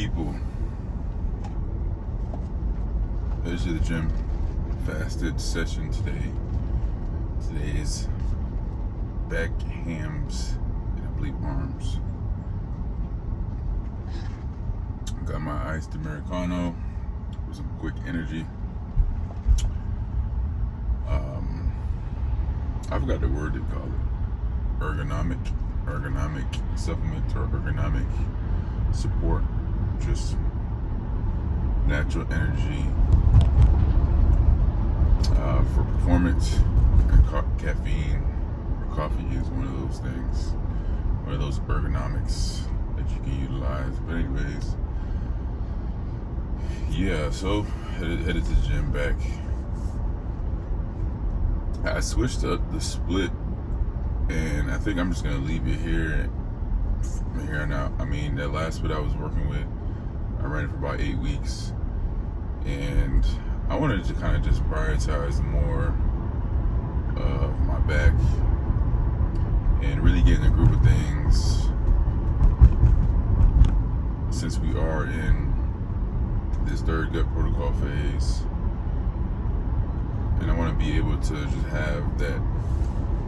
people, here's to the gym. Fasted session today. Today is back, hams, and I believe arms. Got my iced Americano with some quick energy. I forgot the word they call it. Ergonomic supplement or ergonomic support. Just natural energy for performance. And caffeine or coffee is one of those things. One of those ergonomics that you can utilize. But anyways, yeah, so headed to the gym back. I switched up the split, and I think I'm just gonna leave it here and out. I mean, that last split I was working with, I ran it for about 8 weeks, and I wanted to kind of just prioritize more of my back and really get in a group of things, since we are in this third gut protocol phase. And I want to be able to just have that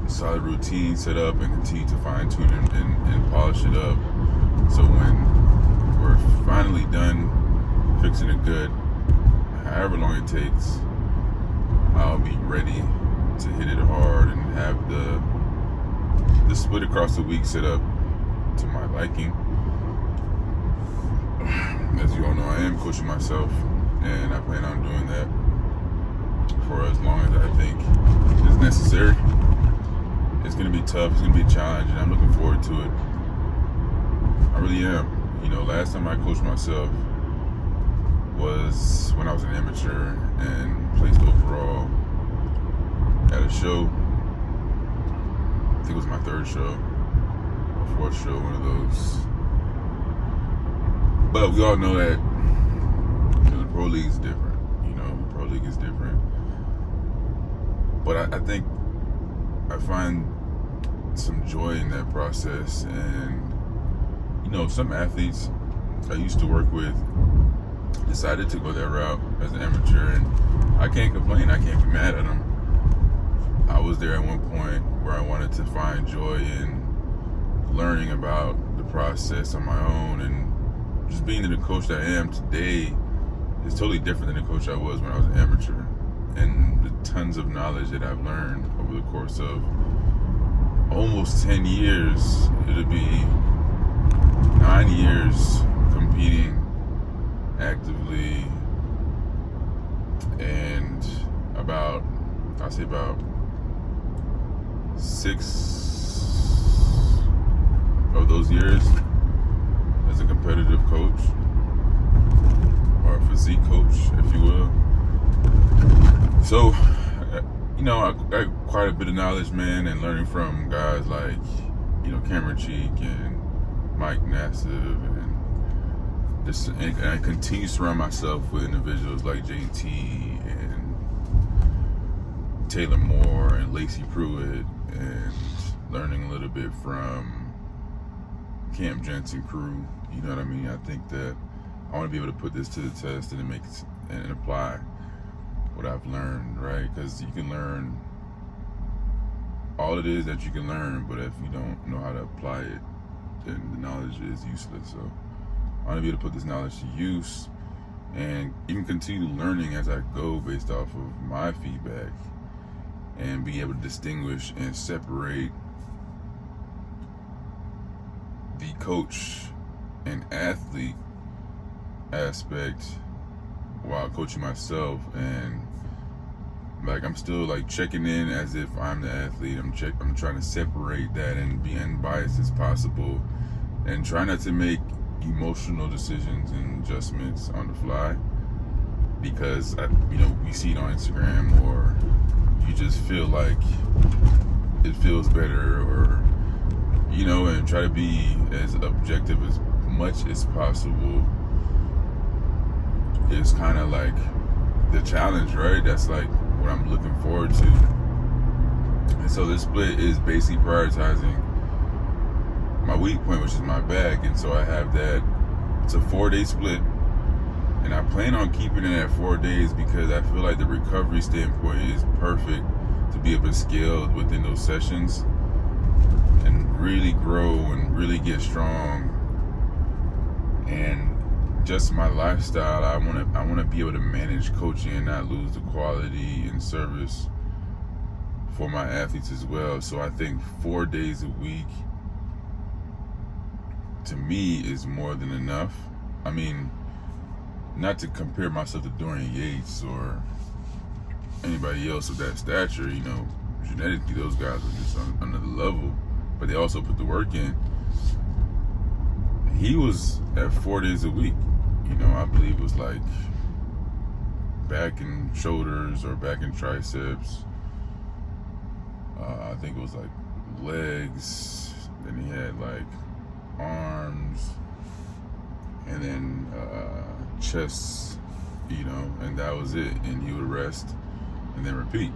solid routine set up and continue to fine tune and polish it up. So when we're finally done fixing it good, however long it takes, I'll be ready to hit it hard and have the split across the week set up to my liking. As you all know, I am coaching myself, and I plan on doing that for as long as I think is necessary. It's gonna be tough, it's gonna be a challenge, and I'm looking forward to it. I really am. You know, last time I coached myself was when I was an amateur and placed overall at a show. I think it was my third show or fourth show, one of those. But we all know that, you know, the pro league is different. You know, the pro league is different. But I think I find some joy in that process. And, you know, some athletes I used to work with decided to go that route as an amateur, and I can't complain. I can't be mad at them. I was there at one point where I wanted to find joy in learning about the process on my own, and just being the coach that I am today is totally different than the coach I was when I was an amateur. And the tons of knowledge that I've learned over the course of almost 10 years, it'll be 9 years competing actively, and I'll say about 6 of those years as a competitive coach, or a physique coach, if you will. So, you know, I got quite a bit of knowledge, man, and learning from guys like, you know, Cameron Cheek and Mike Nassif, and I continue to surround myself with individuals like JT and Taylor Moore and Lacey Pruitt, and learning a little bit from Camp Jensen crew. You know what I mean? I think that I want to be able to put this to the test and make it, and apply what I've learned, right? Because you can learn all it is that you can learn, but if you don't know how to apply it, then the knowledge is useless. So I want to be able to put this knowledge to use and even continue learning as I go based off of my feedback, and be able to distinguish and separate the coach and athlete aspect while coaching myself. And like, I'm still like checking in as if I'm the athlete. I'm trying to separate that and be unbiased as possible, and try not to make emotional decisions and adjustments on the fly, because you know, we see it on Instagram, or you just feel like it feels better, or, you know, and try to be as objective as much as possible is kind of like the challenge, right? That's like what I'm looking forward to. And so this split is basically prioritizing my weak point, which is my back. And so I have that It's a 4-day split, and I plan on keeping it at 4 days because I feel like the recovery standpoint is perfect to be able to scale within those sessions and really grow and really get strong. And just my lifestyle, I want to be able to manage coaching and not lose the quality and service for my athletes as well. So I think 4 days a week to me is more than enough. I mean, not to compare myself to Dorian Yates or anybody else of that stature, you know, genetically those guys are just on another level, but they also put the work in. He was at 4 days a week. You know, I believe it was like back and shoulders or back and triceps. I think it was like legs. Then he had like arms, and then chest. You know, and that was it. And he would rest and then repeat.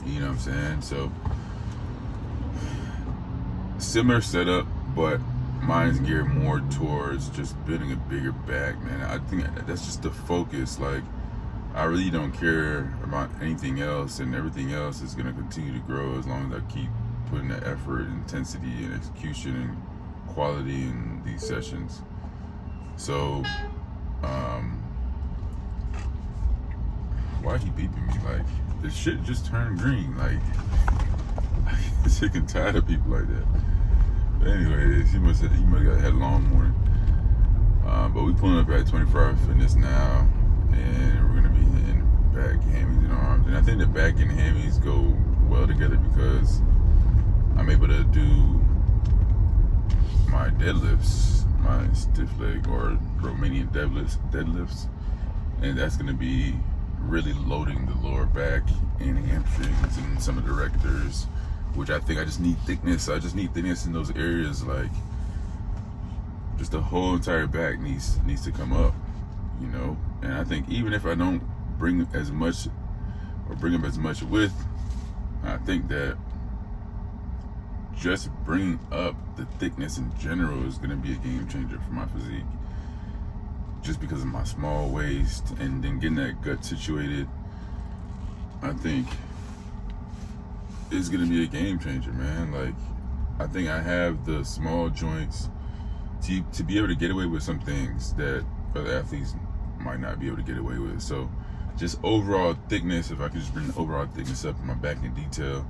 You know what I'm saying? So similar setup, but mine's geared more towards just building a bigger back, man. I think that's just the focus. Like, I really don't care about anything else, and everything else is going to continue to grow as long as I keep putting the effort, intensity, and execution and quality in these sessions. So, why he beeping me? Like, the shit just turned green. Like, I'm sick and tired of people like that. But anyways, he must have had a long morning. But we pulling up at 24-hour fitness now, and we're gonna be hitting back, hammies, and arms. And I think the back and hammies go well together because I'm able to do my deadlifts, my stiff leg or Romanian deadlifts, and that's gonna be really loading the lower back and hamstrings and some of the rectors, which I think I just need thickness. I just need thickness in those areas. Like, just the whole entire back needs to come up, you know. And I think even if I don't bring as much or bring up as much width, I think that just bringing up the thickness in general is going to be a game changer for my physique. Just because of my small waist and then getting that gut situated, I think is going to be a game changer, man. Like, I think I have the small joints to be able to get away with some things that other athletes might not be able to get away with. So just overall thickness, if I could just bring the overall thickness up in my back in detail,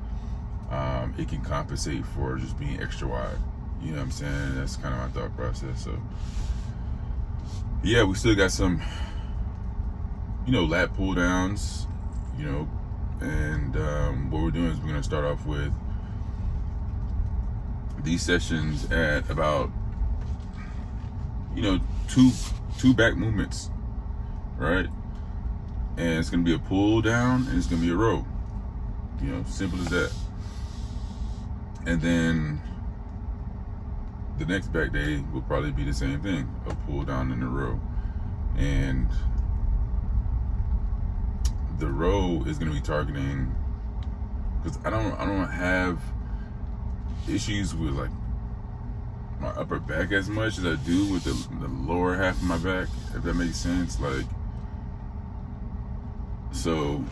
it can compensate for just being extra wide. You know what I'm saying? That's kind of my thought process. So yeah, we still got some, you know, lat pull downs, you know, and what we're doing is we're going to start off with these sessions at about, you know, two back movements, right? And it's going to be a pull down and it's going to be a row, you know, simple as that. And then the next back day will probably be the same thing, a pull down and a row. And the row is going to be targeting, because I don't have issues with like my upper back as much as I do with the lower half of my back, if that makes sense. Like, so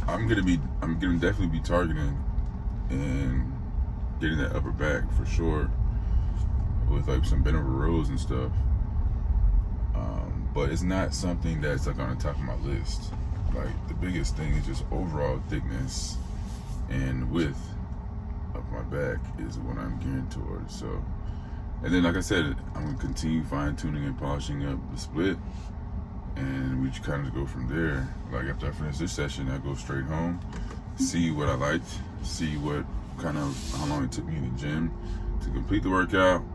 I'm gonna definitely be targeting and getting that upper back for sure with like some bent over rows and stuff. But it's not something that's like on the top of my list. Like, the biggest thing is just overall thickness and width of my back is what I'm gearing towards. So, and then like I said, I'm gonna continue fine tuning and polishing up the split, and we just kind of go from there. Like, after I finish this session, I go straight home, see what I liked, see what kind of how long it took me in the gym to complete the workout,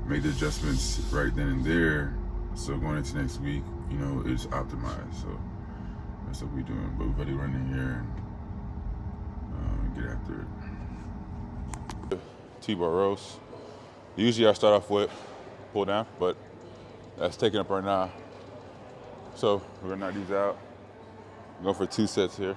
make the adjustments right then and there. So going into next week, you know, it's optimized. So that's what we're doing. But we're ready to run in here and get after it. T-bar rows. Usually I start off with pull down, but that's taking up right now. So we're gonna knock these out. Go for 2 sets here.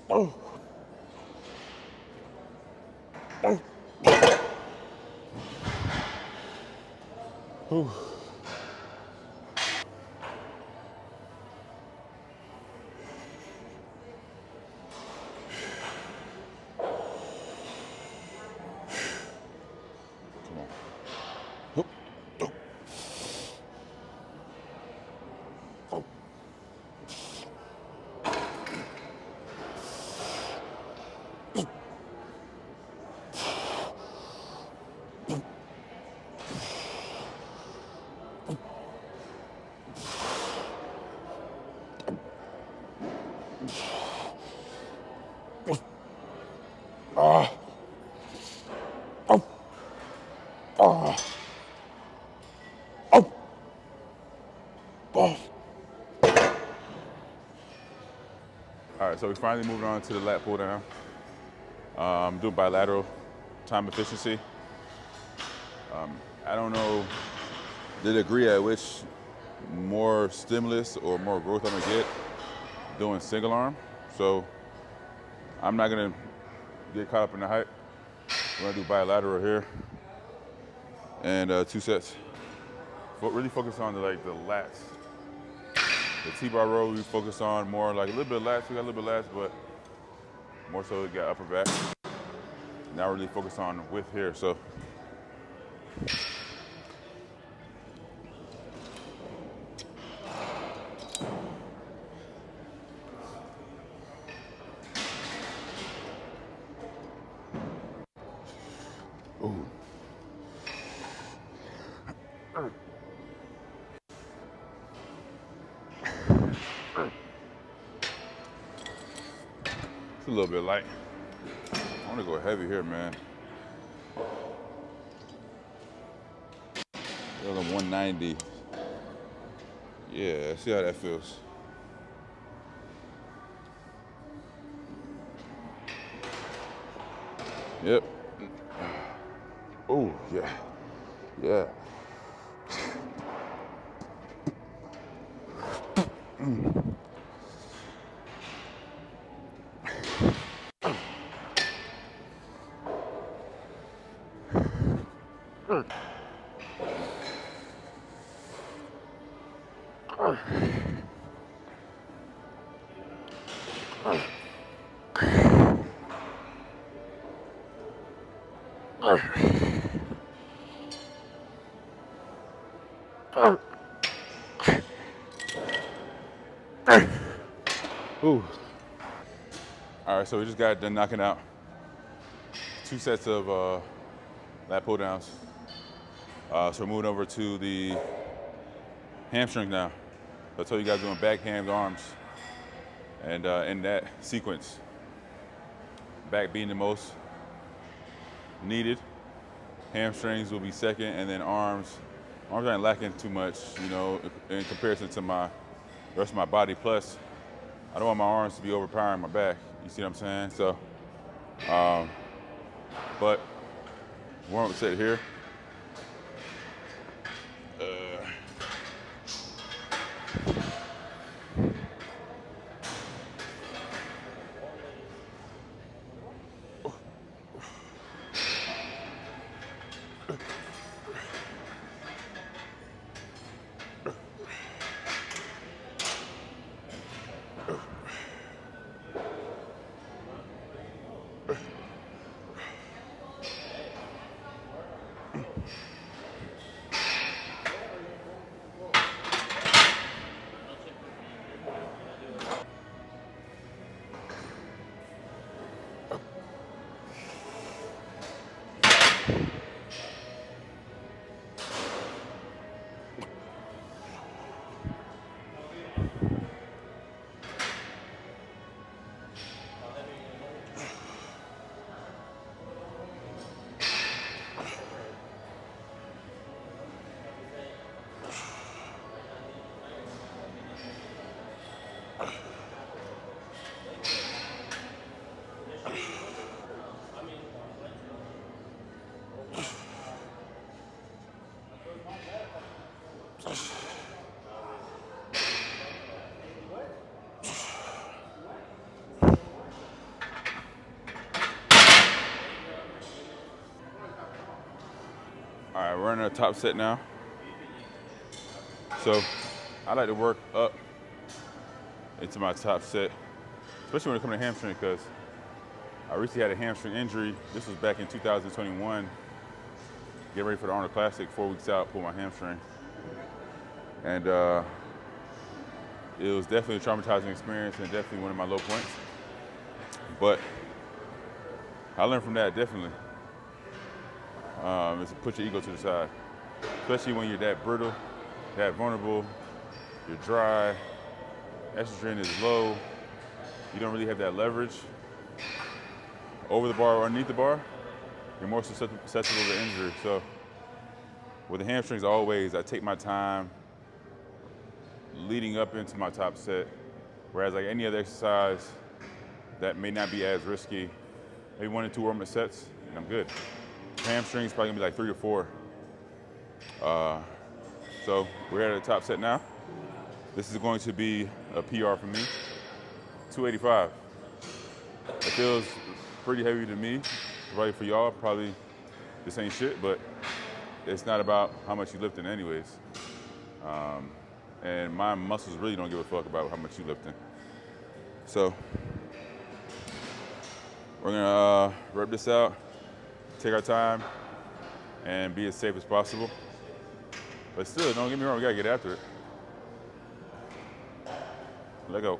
Oh. Oh. Ooh. Come on. Oh. Oh. Oh. Ah. Oh. Ah. Oh. Oh. All right, so we finally moved on to the lat pull down. Doing bilateral time efficiency. I don't know the degree at which more stimulus or more growth I'm gonna get doing single arm. So I'm not gonna get caught up in the hype. We're gonna do bilateral here and 2 sets. But really focus on the lats. The T-bar row we focus on more like a little bit of lats. We got a little bit of lats, but more so we got upper back. Now really focus on width here. So ooh. It's a little bit light. I want to go heavy here, man. Feel 190. Yeah, see how that feels. Yep. Oh, yeah. Yeah. Ooh. All right, so we just got done knocking out 2 sets of lat pull downs. So we're moving over to the hamstring now. So I told you guys doing back, hams, arms. And in that sequence, back being the most needed, hamstrings will be second, and then arms. Arms aren't lacking too much, you know, in comparison to the rest of my body. Plus, I don't want my arms to be overpowering my back. You see what I'm saying? So, but warm up set here. We're in a top set now. So I like to work up into my top set, especially when it comes to hamstring, because I recently had a hamstring injury. This was back in 2021. Get ready for the Arnold Classic, 4 weeks out, pulled my hamstring. And it was definitely a traumatizing experience and definitely one of my low points. But I learned from that, definitely. Is to put your ego to the side, especially when you're that brittle, that vulnerable, you're dry, estrogen is low, you don't really have that leverage over the bar or underneath the bar, you're more susceptible to injury. So with the hamstrings, always, I take my time leading up into my top set, whereas like any other exercise that may not be as risky, maybe 1 or 2 warm-up sets, and I'm good. Hamstrings probably gonna be like 3 or 4. So we're at the top set now. This is going to be a PR for me, 285. It feels pretty heavy to me, probably for y'all, probably this ain't shit, but it's not about how much you're lifting anyways. And my muscles really don't give a fuck about how much you're lifting. So we're gonna rep this out, take our time, and be as safe as possible. But still, don't get me wrong, we gotta get after it. Let go.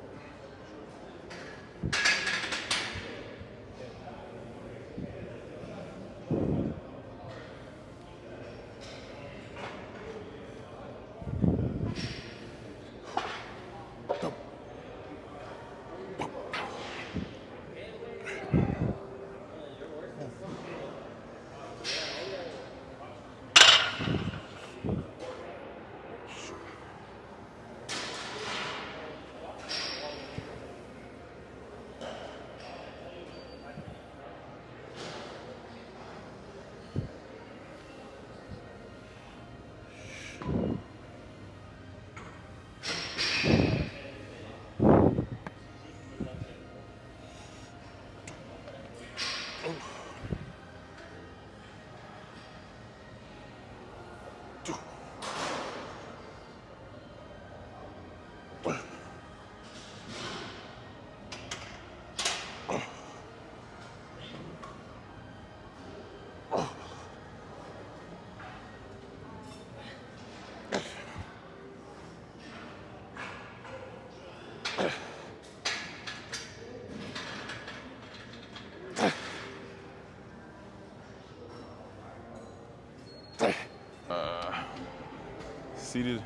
Seated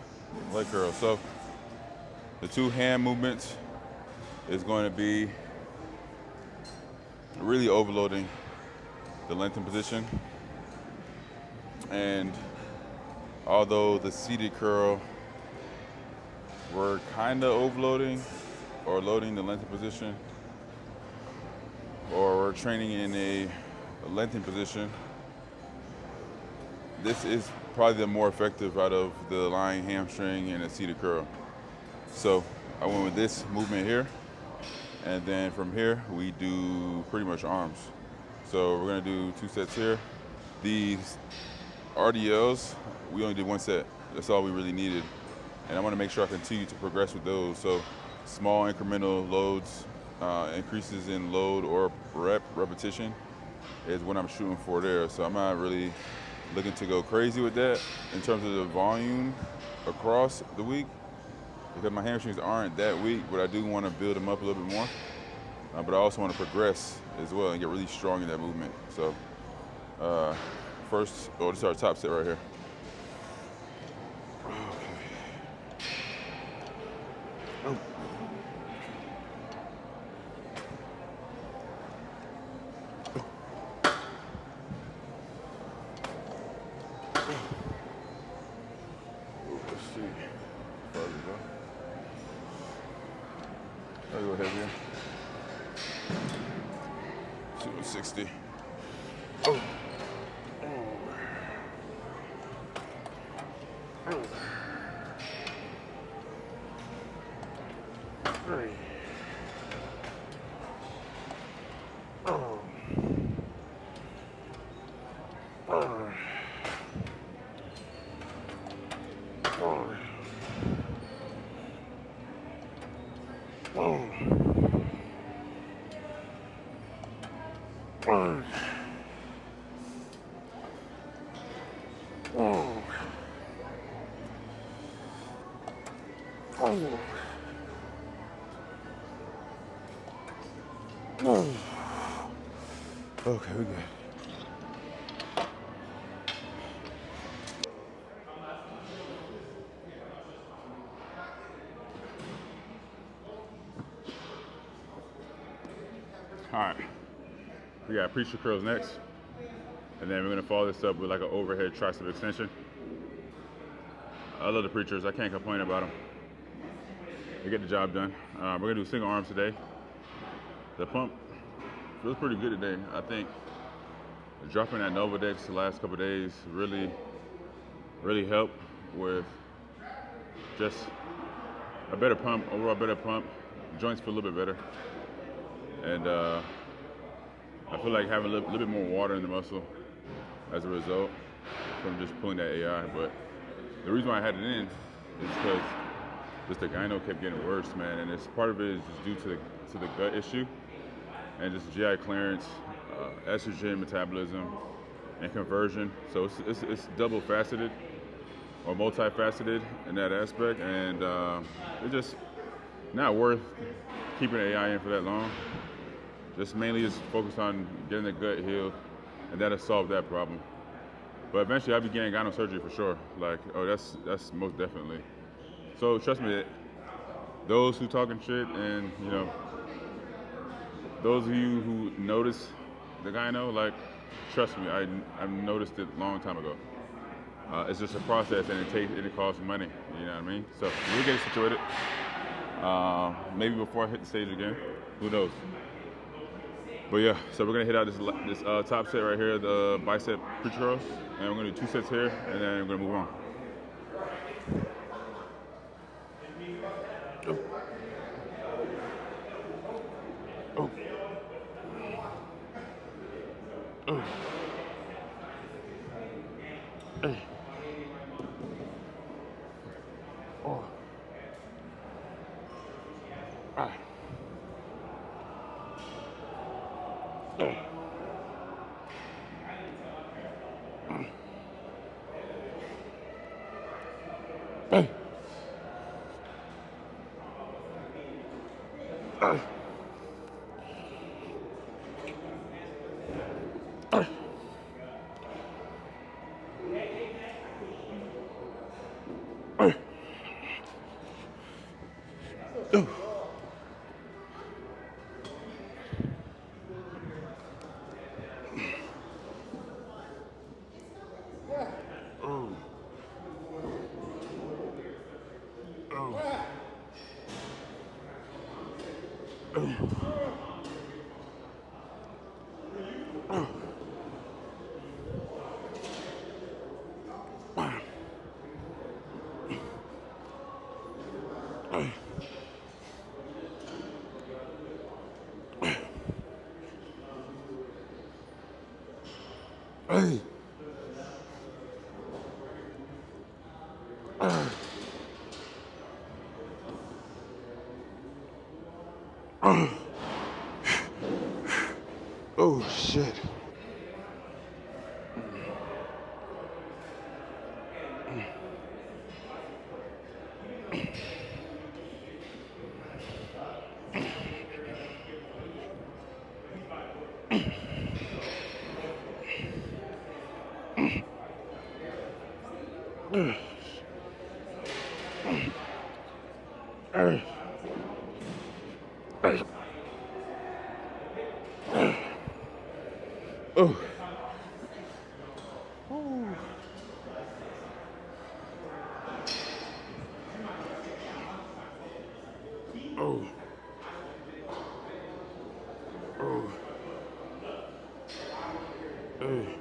leg curl. So the 2 hand movements is going to be really overloading the lengthened position. And although the seated curl, we're kind of overloading or loading the lengthened position, or we're training in a lengthened position, this is probably the more effective out of the lying hamstring and a seated curl. So I went with this movement here, and then from here we do pretty much arms. So we're gonna do 2 sets here. These RDLs, we only did 1 set. That's all we really needed. And I wanna make sure I continue to progress with those. So small incremental loads, increases in load or repetition is what I'm shooting for there. So I'm not really looking to go crazy with that in terms of the volume across the week, because my hamstrings aren't that weak, but I do want to build them up a little bit more. But I also want to progress as well and get really strong in that movement. So first, this is our top set right here. Okay. Let's see. I'll go heavier. 260. Oh. Okay, we good. All right, we got preacher curls next, and then we're gonna follow this up with like an overhead tricep extension. I love the preachers. I can't complain about them. They get the job done. We're gonna do single arms today. The pump feels pretty good today. I think dropping that Novadex the last couple of days really helped with just a better pump, overall better pump. Joints feel a little bit better. And I feel like having a little bit more water in the muscle as a result from just pulling that AI. But the reason why I had it in is because just the gyno kept getting worse, man. And it's part of it is just due to the gut issue and just GI clearance, estrogen metabolism, and conversion. So it's double faceted or multifaceted in that aspect, and it's just not worth keeping the AI in for that long. Just mainly just focus on getting the gut healed, and that'll solve that problem. But eventually I'll be getting gyno surgery for sure. Like, oh, that's most definitely. So trust me, those who talking shit, and you know, those of you who notice the gyno, like, trust me, I noticed it a long time ago. It's just a process, and it costs money. You know what I mean? So we'll get it situated. Maybe before I hit the stage again, who knows? But yeah, so we're gonna hit out this top set right here, the bicep preacher curls, and we're gonna do 2 sets here, and then we're gonna move on. Oh. Oh. Hey. Oh. Ah. Oh. Hey. Ah. Ah. Ah. Oh. Hey. Oh shit. Oh. Oh. Oh. Hey.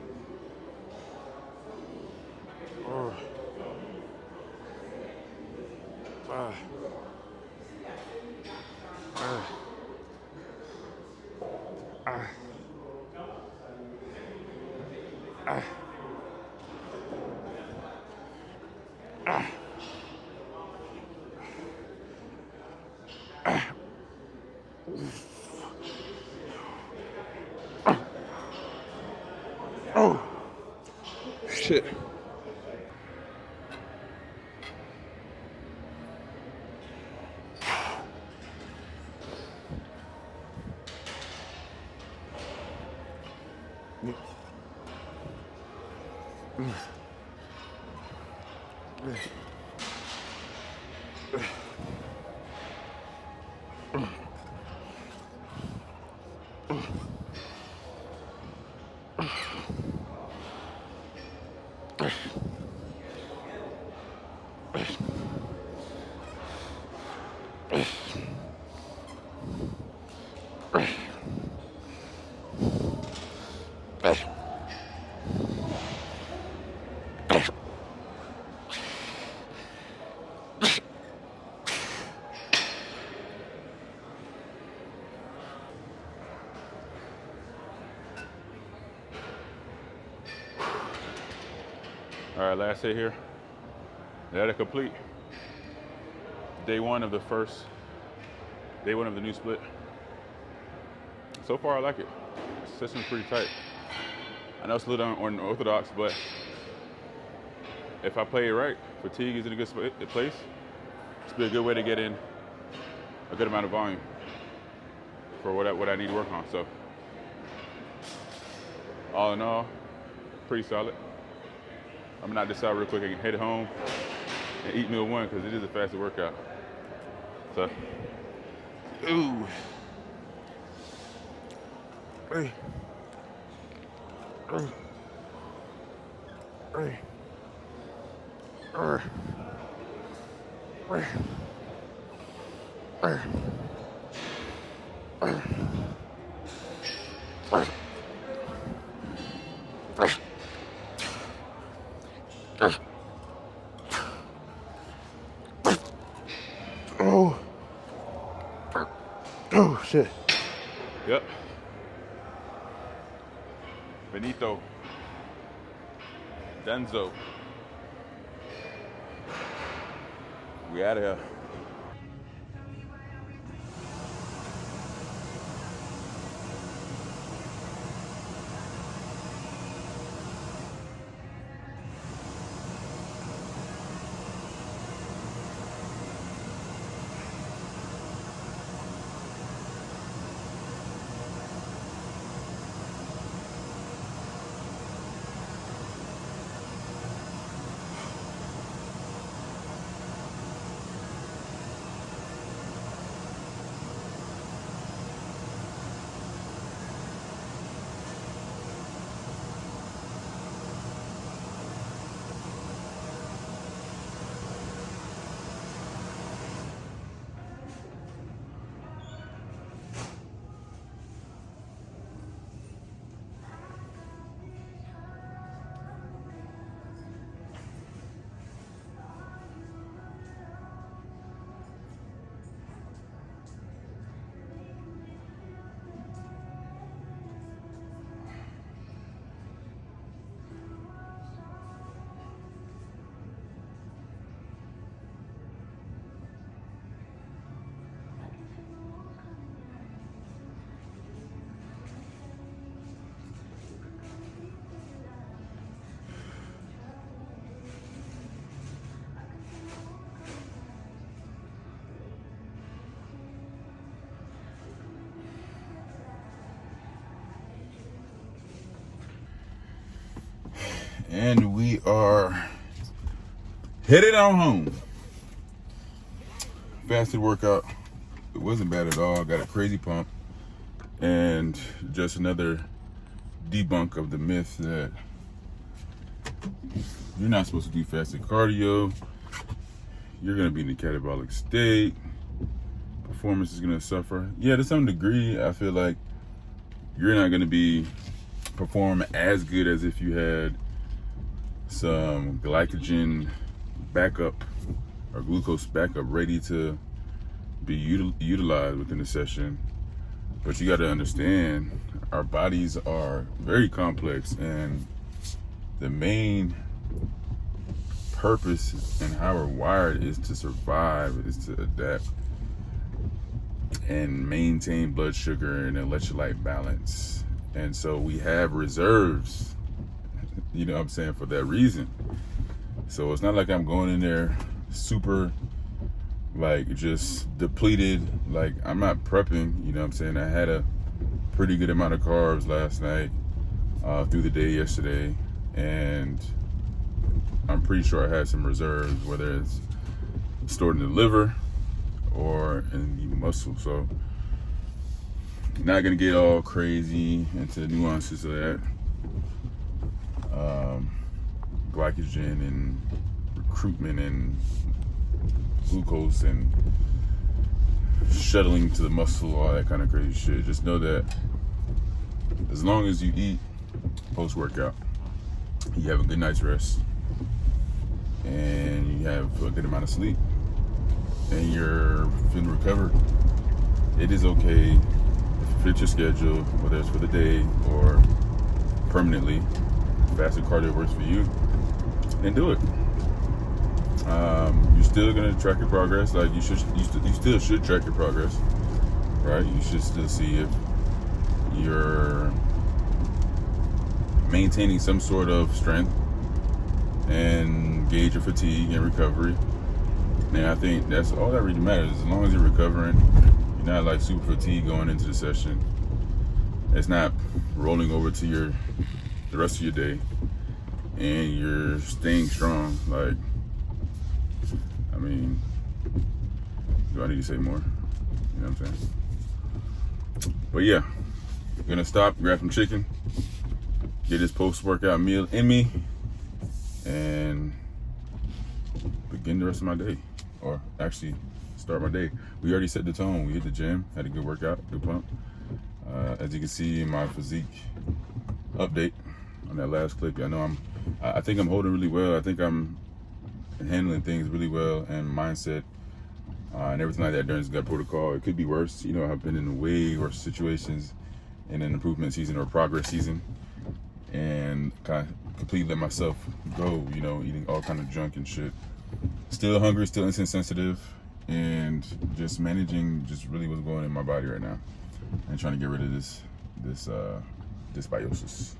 Oh. Ah. Ah. Ah. Ah. Ah. Ah. Oh, shit. All right, last hit here. That'll complete day one of the new split. So far, I like it. Session's pretty tight. I know it's a little unorthodox, but if I play it right, fatigue is in a good place. It's be a good way to get in a good amount of volume for what I need to work on. So, all in all, pretty solid. I'm gonna knock this out real quick. I can head home and eat meal one because it is a faster workout. So, ooh. Hey. Hey. Hey. Hey. Hey. Oh. Oh, shit. Yep. Benito. Denzo. We out of here. And we are headed on home. Fasted workout. It wasn't bad at all. Got a crazy pump. And just another debunk of the myth that you're not supposed to do fasted cardio. You're going to be in a catabolic state. Performance is going to suffer. Yeah, to some degree, I feel like you're not going to perform as good as if you had some glycogen backup or glucose backup ready to be utilized within the session. But you got to understand, our bodies are very complex, and the main purpose and how we're wired is to survive, is to adapt. and maintain blood sugar and electrolyte balance. And so we have reserves, you know what I'm saying, for that reason. So it's not like I'm going in there super like just depleted. Like, I'm not prepping, you know what I'm saying. I had a pretty good amount of carbs last night, through the day yesterday, and I'm pretty sure I had some reserves, whether it's stored in the liver or in the muscle. So not gonna get all crazy into the nuances of that. Glycogen and recruitment and glucose and shuttling to the muscle, all that kind of crazy shit. Just know that as long as you eat post-workout, you have a good night's rest, and you have a good amount of sleep, and you're feeling recovered, it is okay to fit your schedule, whether it's for the day or permanently. Fasted cardio works for you, then do it. You're still gonna track your progress. Like, you still should track your progress, right? You should still see if you're maintaining some sort of strength and gauge your fatigue and recovery. And I think that's all that really matters. As long as you're recovering, you're not like super fatigued going into the session. It's not rolling over to the rest of your day, and you're staying strong. Like, I mean, do I need to say more? You know what I'm saying? But yeah, I'm gonna stop, grab some chicken, get this post-workout meal in me, and begin the rest of my day. Or actually, start my day. We already set the tone. We hit the gym, had a good workout, good pump. As you can see in my physique update on that last clip, I think I'm holding really well. I think I'm handling things really well, and mindset and everything like that during this gut protocol. It could be worse. You know, I've been in way worse situations in an improvement season or progress season, and kind of completely let myself go, you know, eating all kind of junk and shit. Still hungry, still insulin sensitive, and just managing just really what's going on in my body right now, and trying to get rid of this dysbiosis.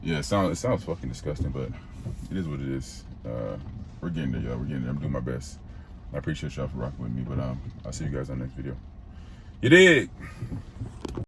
Yeah, it sounds fucking disgusting, but it is what it is. We're getting there, y'all. We're getting there. I'm doing my best. I appreciate y'all for rocking with me, but I'll see you guys on the next video. You dig?